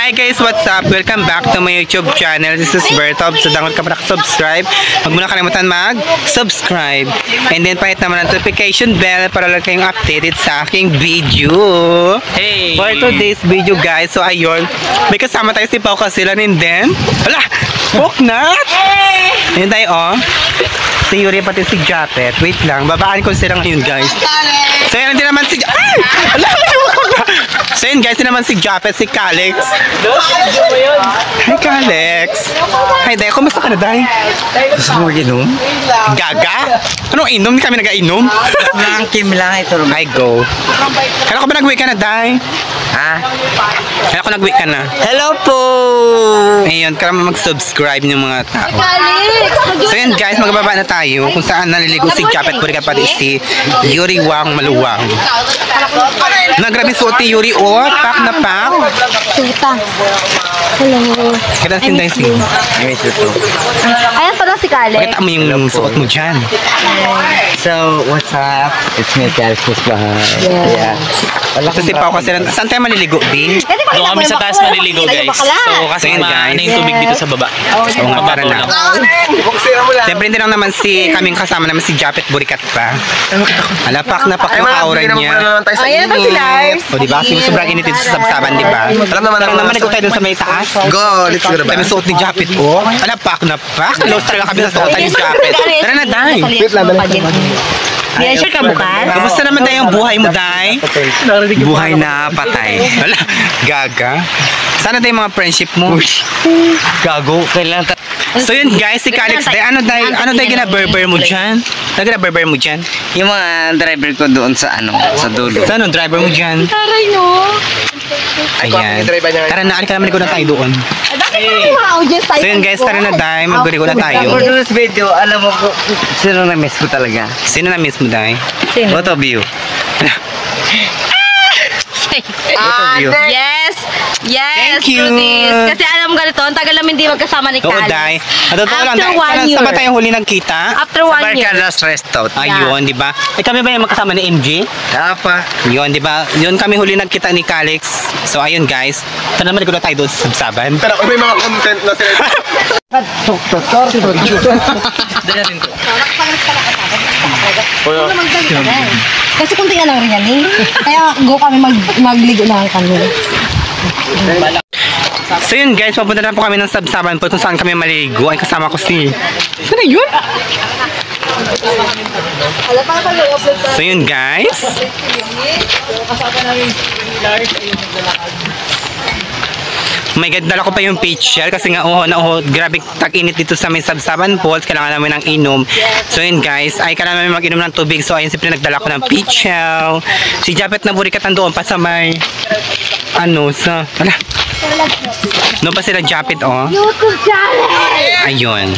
Hi guys, what's up? Welcome back to my YouTube channel. This is Bertob. So dangot ka pa subscribe. Huwag mo na kalimutan mag-subscribe. And then pahit naman ang notification bell para lang kayong updated sa aking video. Hey! For today's video guys, so ayun, may kasama tayo si Pao Kasilan and then, hala! Buknat! Ayun tayo oh. Si Yuri pati si Japet. Wait lang, babaan ko sila ngayon guys. So yun din naman si ay! Hala! So yun guys, yun naman si Japet, si Kalex. Hi Kalex. Hi Day, kumusta ka na Day? Gusto mo mag-inom? Gaga? Anong inom? Hindi kami nag-inom? Kim lang ito. I go. Kala ko ba nag-uwi ka na Day? Ha? Kala ko nag-uwi ka na. Hello po! Ayun, kala mo mag-subscribe ng mga tao. So yun guys, magbaba na tayo kung saan naliligo si Japet Purikat pati si Yuri Wang Maluwang. Nagrabe suot ni Yuri o, pak na pak. Tita. Hello. Kaya sinday si. Ayan pala si Kale. Pakita mo yung suot mo dyan. So, what's up? It's me, Calcus Bahay. Yeah. So si Pao kasi saan tayo maliligo, Bing? Doon kami sa taas maliligo, guys. So, kasi Ayun, guys. maana yung tubig dito sa baba. Oo nga, tara na. lang. Siyempre hindi lang naman si kaming kasama naman si Japet Burikat pa. Alapak na pak yung aura niya. Ayan pa si Lars. O diba? Kasi sobrang init dito sa sabsaban, diba? Alam naman nagkot tayo dun sa may taas. Go! Let's go na Kami suot ni Japet, oh. Alapak na pak. Lost talaga kami sa suotan ni Japet. Tara na, Day. Yan, sure ka bukas? Kamusta naman tayo yung buhay mo, Day? Buhay na patay. Wala, gaga. Sana tayo mga friendship mo. Gago. Kailangan So yun guys, si Kalex Day, ano tayo gina-berber mo dyan? Ano gina-berber mo dyan? yung mga driver ko doon sa sa dulo. Sa ano, driver mo dyan? Taray no. Ayan. Tara na, alika naman na tayo doon. Bakit yung mga audience tayo? So yun guys, tara na Day, mag-record na tayo. For this video, alam mo ko, sino na-miss ko talaga? Sino na miss mo, Day? Both of you. Both of you. Yes! Yes! Thank you. Trudis. Kasi alam ganito, ang tagal namin hindi magkasama ni Oo, Kalex. Day. Totoo lang, After Day. 1 year. Saan ba tayo huli nagkita? After 1 year. Barcadas Restout. Ayun, di ba? Eh kami ba yung magkasama ni MJ? Tapa. Yun, di ba? Yun kami huli nagkita ni Kalex. So ayun guys, tara naman na tayo doon sa sabsaban. Pero kung may mga content na sila. Kasi kung tingnan lang rin yan eh. Kaya go kami magligo na kami. So yun guys, papunta na po kami ng sabsaban po kung saan kami maliligo. Ay kasama ko si... Saan na yun? So yun guys. Oh my God, dala ko pa yung peach shell kasi nga grabe tag-init dito sa may Sabsaban Falls, kailangan namin ng inom. So yun guys, ay kailangan namin mag-inom ng tubig. So ayun, siyempre nagdala ko ng peach shell. Si Japet na Burikat nandoon pa sa may no pa sila Japet oh. YouTube channel! Ayun.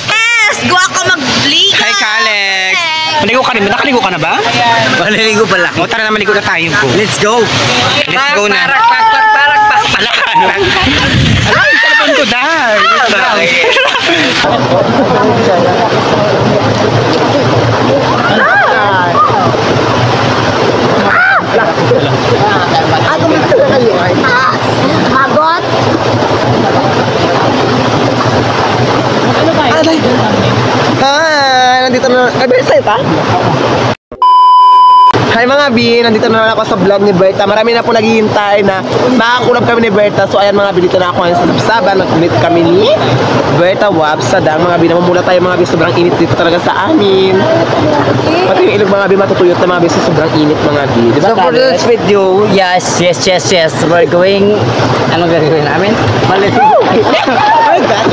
Yes! Go ako mag-ligo! Hi Kalex! Maligo ka rin ba? Nakaligo ka na ba? Maliligo pala. O tara na, maligo na tayo po. Let's go. Let's go na. Parak. Alam, yung telepon ko dahil. Magot! Hi! Nandito na... Ay, Bersay pa? Hi mga B! Nandito na ako sa vlog ni Berta. Marami na po naghihintay na makakulab kami ni Berta. So ayan mga B, dito na ako ngayon sa Sabsaban. Nag-meet kami ni Berta Wapsadang. Mga B, namumula tayo mga B. Sobrang init dito talaga sa amin. Pati yung ilog mga B, matutuyot na mga B. So sobrang init mga B. Diba, So for this video, yes. We're going, ano gagawin namin? Maliligo. Oh my God!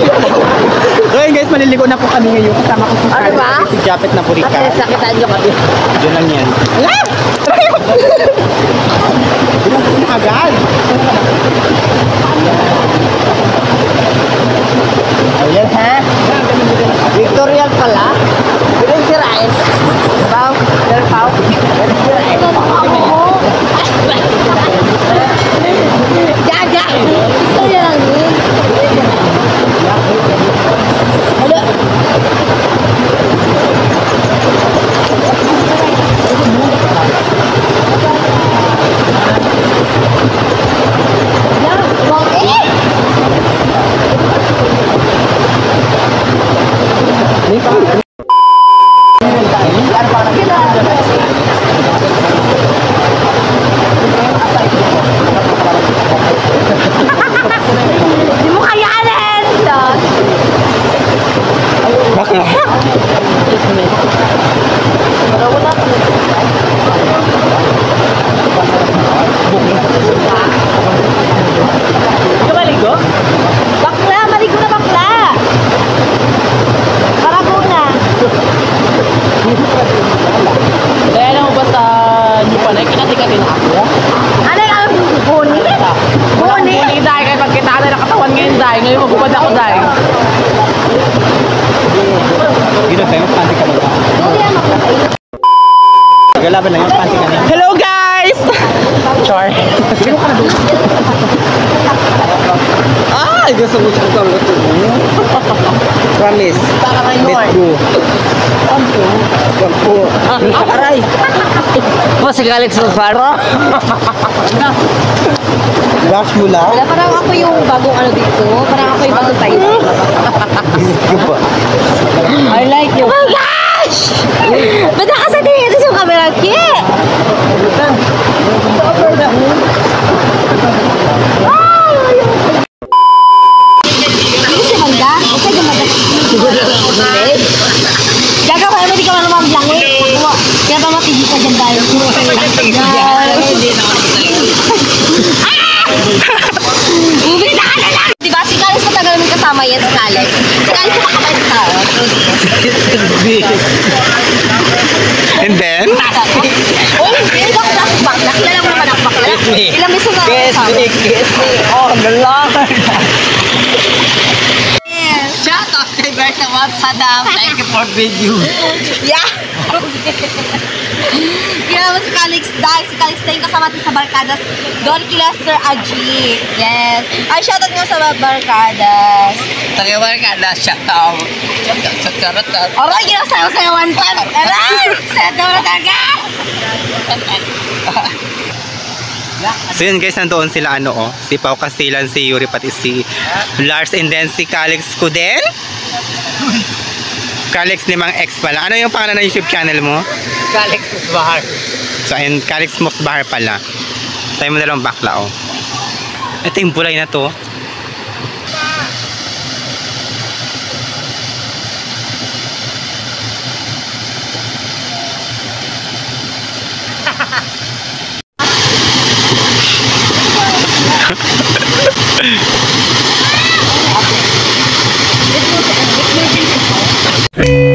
So yun guys, maliligo na po kami ngayon. Kasama ko si Ano ba? Kalex, si Japet na Burikat. Sakitaan nyo kami. Diyan lang yan. Agad! Ayan ha? Victorial pala? Piling sirain. Pau? Pau? Sirain. Jaja! Ito yan eh. Hala. Ano yung buni? Buni? Buni, dahil kaya pagkita na nakatawan ngayon, dahil ngayon magubad ako, dahil. Gino tayo, panty ka ba? Galaban lang yung panty ka niya. Hello guys! Char. Gusto mo siyang kang gusto mo. Promise. Let's go. Kampo. Aray. Oh, si Alex Rosfaro. Bash mo lang. Wala, parang ako yung bagong ano dito. Parang ako yung bagong tayo. I like you. Oh my gosh! Ba't nakasa dito yung camera? Kaya! Hindi siya manda? Okay, gumanda. Gagawin mo, di ka marunong langit. Kaya ba matigi ka dyan tayo? Bumili na ka na lang! Diba, si Kalis matagal namin kasama yan, si Kalis. Si Kalis yung makakait sa tao. And then? Oh, hindi ako nakabakla. Kilala mo naman ako bakla. Ilang beses na ako kasama. Kiss me. Oh, the Lord. Shout out kay Berta Wapsadam. Thank you for video. Yeah! Kaya si Calix dahil si Calix tayo kasama natin sa Barkadas. Doon kila Sir Aji. Yes. Ay, shoutout nga sa Barkadas. Tagawar ka na siya tao. Aray, ginasayaw-sayawan pa. Aray! Sayaw na talaga! So yun guys, nandoon sila si Pao Casilan, si Yuri, pati si Lars, and then si Calix Cudel. Calix Limang X pala. Ano yung pangalan ng YouTube channel mo? Alex Rosfaro. So ayun, Calix Mosbahar pala. Tayo mo dalawang bakla Ito yung bulay na to. It